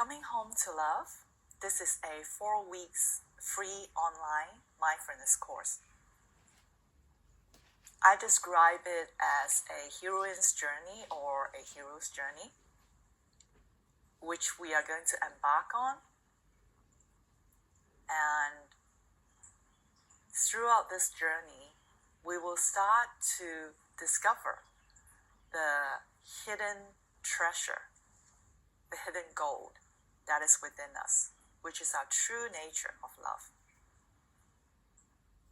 Coming Home to Love. This is a 4 weeks free online mindfulness course. I describe it as a heroine's journey or a hero's journey, which we are going to embark on. And throughout this journey, we will start to discover the hidden treasure, the hidden gold that is within us, which is our true nature of love.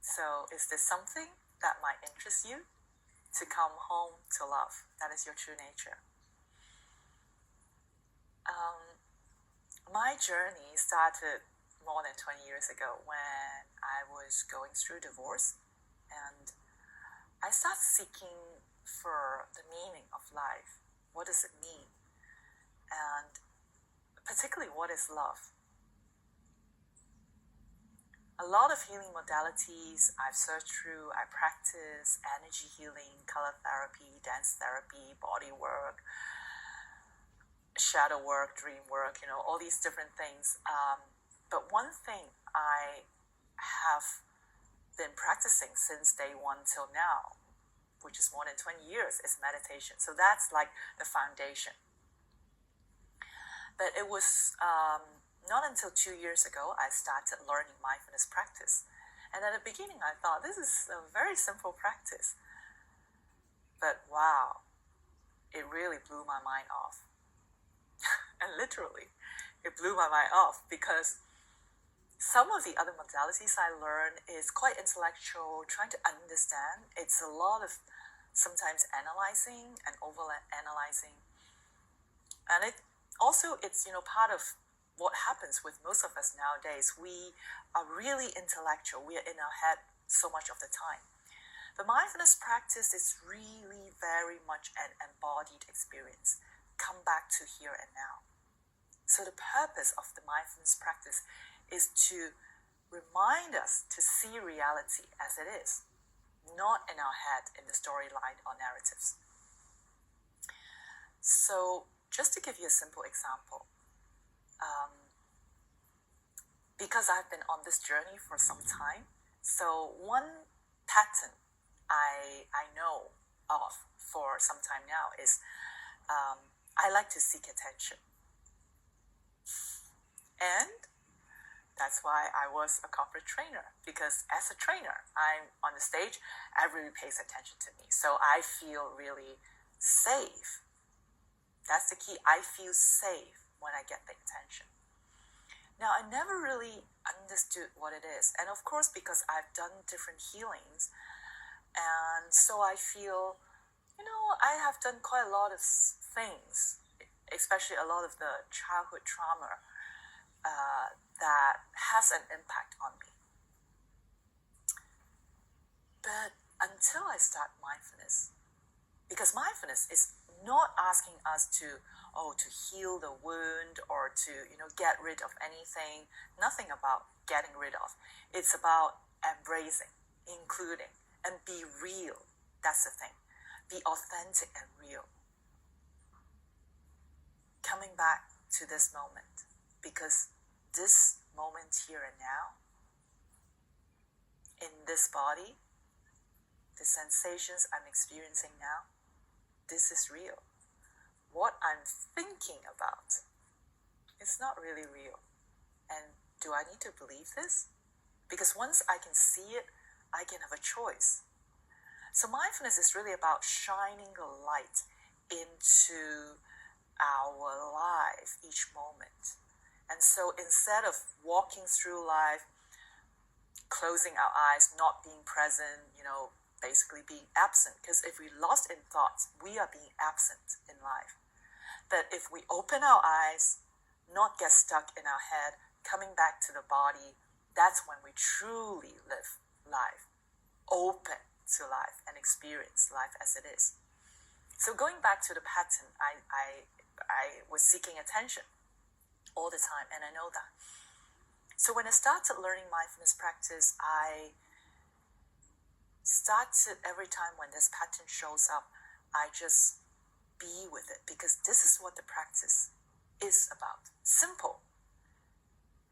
So is this something that might interest you? To come home to love, that is your true nature. My journey started more than 20 years ago when I was going through divorce, and I started seeking for the meaning of life. What does it mean? And particularly, what is love? A lot of healing modalities I've searched through. I practice energy healing, color therapy, dance therapy, body work, shadow work, dream work, all these different things. But one thing I have been practicing since day one till now, which is more than 20 years, is meditation. So that's like the foundation. But it was not until 2 years ago I started learning mindfulness practice. And at the beginning I thought, this is a very simple practice. But wow, it really blew my mind off. And literally, it blew my mind off because some of the other modalities I learned is quite intellectual, trying to understand. It's a lot of sometimes analyzing and over-analyzing. And it's part of what happens with most of us nowadays. We are really intellectual. We are in our head so much of the time. The mindfulness practice is really very much an embodied experience. Come back to here and now. So the purpose of the mindfulness practice is to remind us to see reality as it is, not in our head, in the storyline or narratives. So just to give you a simple example, because I've been on this journey for some time, so one pattern I know of for some time now is I like to seek attention. And that's why I was a corporate trainer, because as a trainer, I'm on the stage, everybody pays attention to me. So I feel really safe. That's the key. I feel safe when I get the attention. Now, I never really understood what it is. And of course, because I've done different healings, and so I feel, I have done quite a lot of things, especially a lot of the childhood trauma that has an impact on me. But until I start mindfulness, because mindfulness is not asking us to heal the wound or to, get rid of anything. Nothing about getting rid of. It's about embracing, including, and be real. That's the thing. Be authentic and real. Coming back to this moment, because this moment here and now, in this body, the sensations I'm experiencing now, this is real. What I'm thinking about, it's not really real. And do I need to believe this? Because once I can see it, I can have a choice. So mindfulness is really about shining a light into our life each moment. And so instead of walking through life, closing our eyes, not being present, basically being absent, because if we lost in thoughts, we are being absent in life. But if we open our eyes, not get stuck in our head, coming back to the body, that's when we truly live life, open to life and experience life as it is. So going back to the pattern, I was seeking attention all the time, and I know that. So when I started learning mindfulness practice, I started every time when this pattern shows up, I just be with it, because this is what the practice is about. Simple.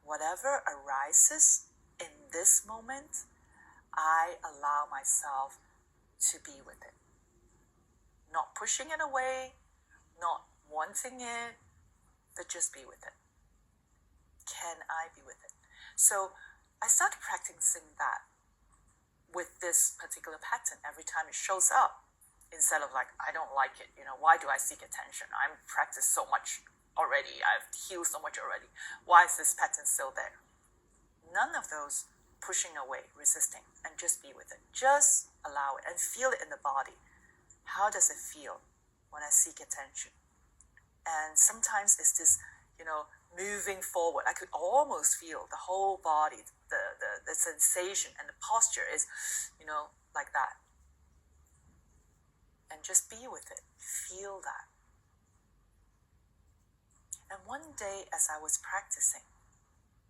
Whatever arises in this moment, I allow myself to be with it. Not pushing it away, not wanting it, but just be with it. Can I be with it? So I started practicing that with this particular pattern every time it shows up. Instead of like, I don't like it, why do I seek attention? I've practiced so much already, I've healed so much already. Why is this pattern still there? None of those pushing away, resisting, and just be with it. Just allow it and feel it in the body. How does it feel when I seek attention? And sometimes it's this, moving forward. I could almost feel the whole body, the sensation and the posture is, like that. And just be with it. Feel that. And one day as I was practicing,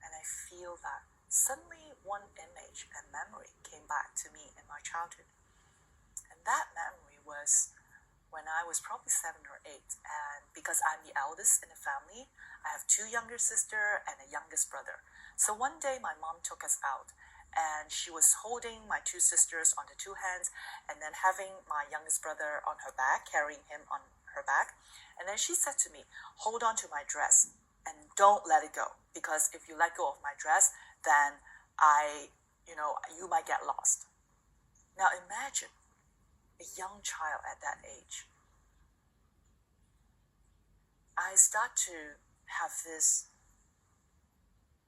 and I feel that, suddenly one image and memory came back to me in my childhood. And that memory was when I was probably 7 or 8. And because I'm the eldest in the family, I have 2 younger sisters and a youngest brother. So one day my mom took us out, and she was holding my 2 sisters on the 2 hands, and then having my youngest brother on her back, carrying him on her back. And then she said to me, hold on to my dress and don't let it go, because if you let go of my dress, then you might get lost. Now imagine a young child at that age. I start to have this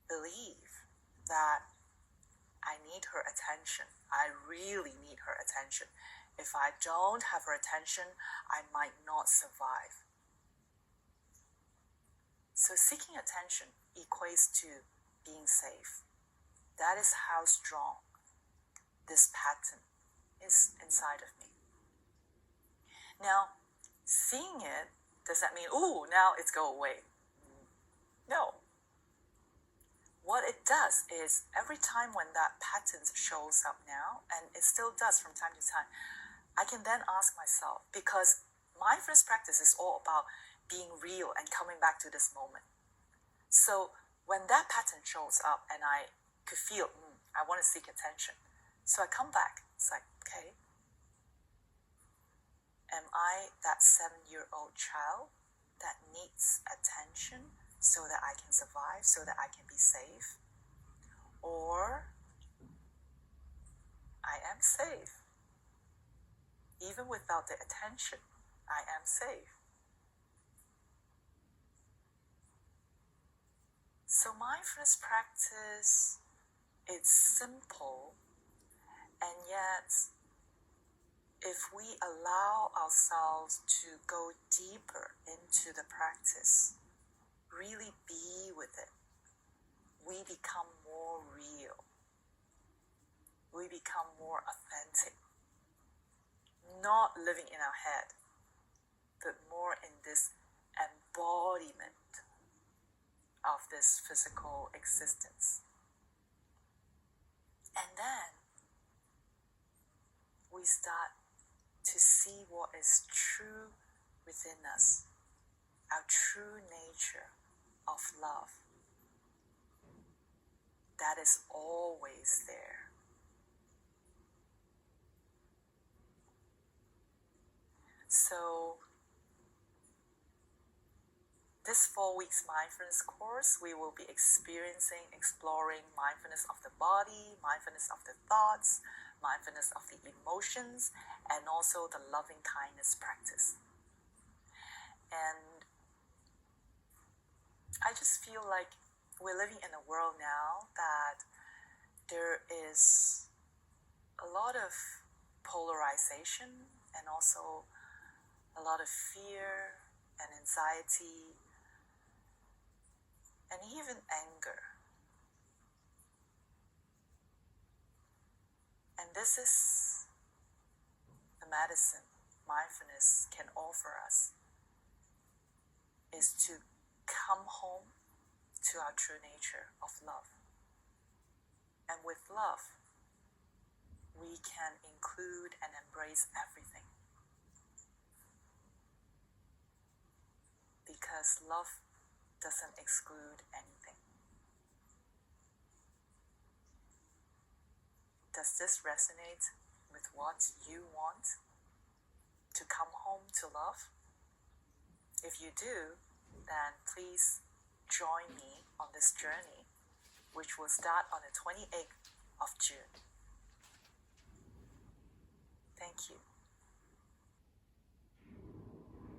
belief that I need her attention. I really need her attention. If I don't have her attention, I might not survive. So seeking attention equates to being safe. That is how strong this pattern is inside of me. Now, seeing it, does that mean, now it's go away? No. What it does is every time when that pattern shows up now, and it still does from time to time, I can then ask myself, because mindfulness practice is all about being real and coming back to this moment. So when that pattern shows up and I could feel, I want to seek attention. So I come back. It's like, okay, am I that 7-year-old child that needs attention so that I can survive, so that I can be safe? Or I am safe. Even without the attention, I am safe. So mindfulness practice, it's simple, and yet if we allow ourselves to go deeper into the practice, really be with it, we become more real. We become more authentic. Not living in our head, but more in this embodiment of this physical existence. And then we start to see what is true within us, our true nature of love. That is always there. So this 4 weeks mindfulness course, we will be exploring mindfulness of the body, mindfulness of the thoughts, mindfulness of the emotions, and also the loving kindness practice. And I just feel like we're living in a world now that there is a lot of polarization and also a lot of fear and anxiety and even anger. And this is the medicine mindfulness can offer us, is to come home to our true nature of love. And with love, we can include and embrace everything. Because love doesn't exclude anything. Does this resonate with what you want to come home to love? If you do, then please join me on this journey, which will start on the 28th of June. Thank you.